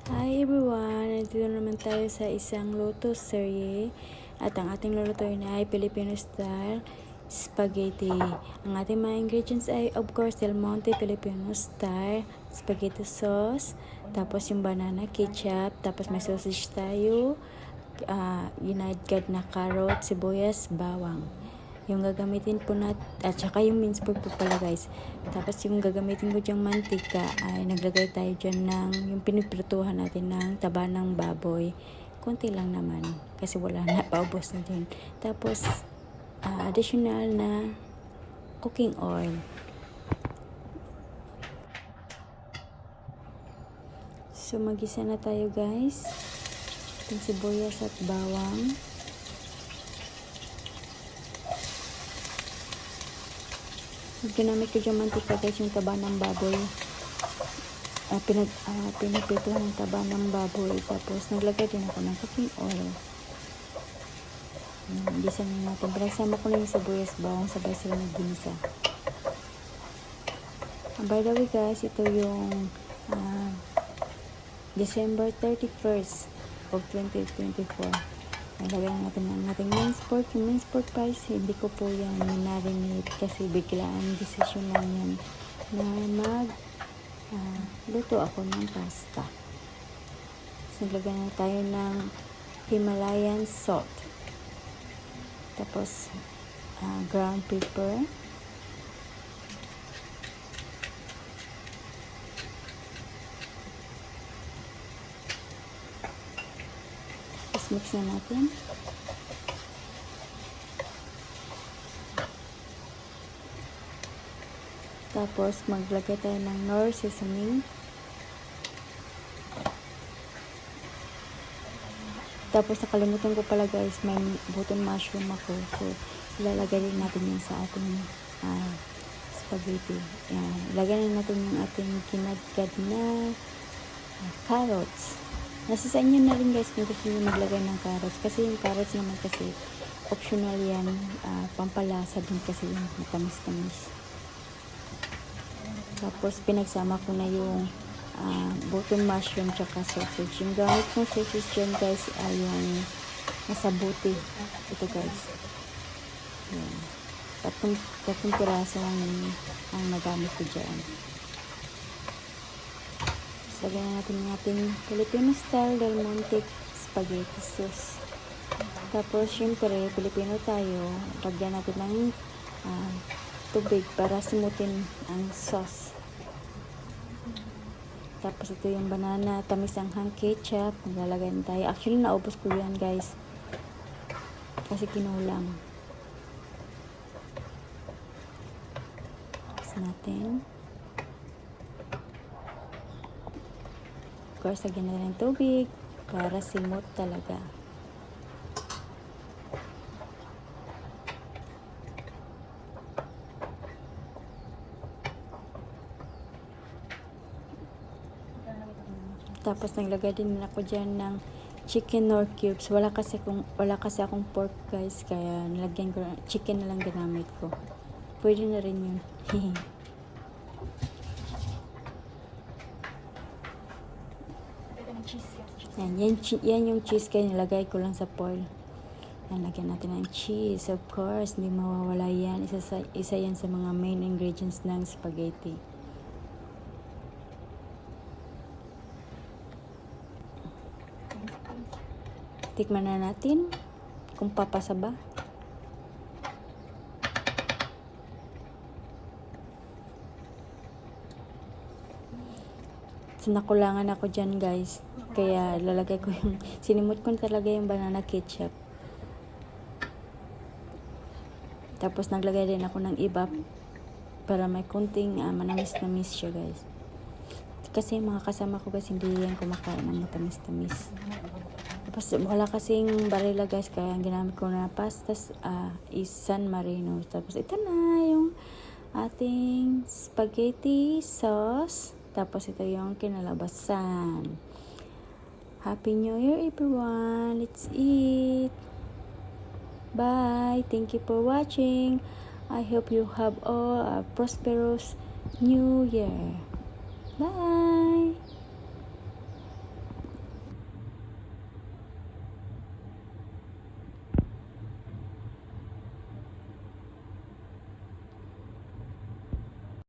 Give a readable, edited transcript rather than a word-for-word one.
Hi everyone! Nandito naman tayo sa isang luto serye at ang ating lulutuin ay Filipino style spaghetti. Ang ating mga ingredients ay of course Del Monte Filipino style spaghetti sauce, tapos yung banana ketchup, tapos may sausage tayo, United na carrot, sibuyas, bawang. Yung gagamitin po at saka yung minced pork po pala guys. Tapos yung gagamitin ko dyang mantika ay naglagay tayo dyan ng yung piniprituhan natin ng taba ng baboy. Konti lang naman kasi wala na, paubos na din. Tapos additional na cooking oil. So magisa na tayo guys. Itong sibuyas at bawang. Ginamit ko dyan mantika guys, yung taba ng baboy. Pinaprituhan ng taba ng baboy. Tapos naglagay din ako ng cooking oil. Gisa na natin. Pinagsama ko na yung sibuyas bawang, sabay sila nagginisa. By the way guys, ito yung December 31st of 2024. Nalagyan natin ang ating minced pork. Yung minced pork guys, hindi ko po yan minarinate kasi biglaan decision lang yan na luto ako ng pasta. So, naglagyan na tayo ng Himalayan salt. Tapos, ground pepper. Mix na natin. Tapos maglagay tayo ng nor sesame. Tapos nakalimutan ko pala guys, may button mushroom ako. So ilalagay din natin yan sa ating spaghetti. Yan. Ilagay na natin yung ating kinadkad na carrots. Nasa sa inyo na rin guys kung gusto nyo maglagay ng carrots. Kasi yung carrots naman kasi optional yan. Pampalasa din kasi yung matamis-tamis. Tapos pinagsama ko na yung button mushroom tsaka sausage. Yung gamit kong sausage dyan guys ay yung nasa buti. Ito guys. Yan. Tatlong piraso ang nagamit ko dyan. Lagyan na natin yung ating Filipino style Del Monte spaghetti sauce. Tapos, syempre, Filipino tayo. Lagyan natin ng tubig para sumutin ang sauce. Tapos, ito yung banana, tamis-anghang ketchup. Maglalagyan tayo. Actually, naubos ko yan, guys. Kasi kinulang. Tapos natin. Of course, lagyan na ng tubig para simot talaga. Tapos naglagay din ako dyan ng chicken nor cubes. Wala kasi akong pork guys, kaya nilagyan ko chicken na lang ginamit ko. Pwede na rin yun. Yan yung cheese kaya nilagay ko lang sa foil. Yan, lagyan natin ng cheese. Of course, hindi mawawala yan. Isa yan sa mga main ingredients ng spaghetti. Tikman na natin kung papasa ba. So, nakulangan ako dyan guys. Kaya lalagay ko yung, sinimot ko talaga yung banana ketchup. Tapos naglagay din ako ng iba para may kunting manamis-namis siya guys. Kasi mga kasama ko guys hindi yan kumakain ng matamis-tamis. Tapos wala kasing barila guys, kaya ang ginamit ko na pasta is San Marino. Tapos ito na yung ating spaghetti sauce. Tapos ito yung kinalabasan. Happy New Year everyone! Let's eat! Bye! Thank you for watching. I hope you have a prosperous New Year. Bye!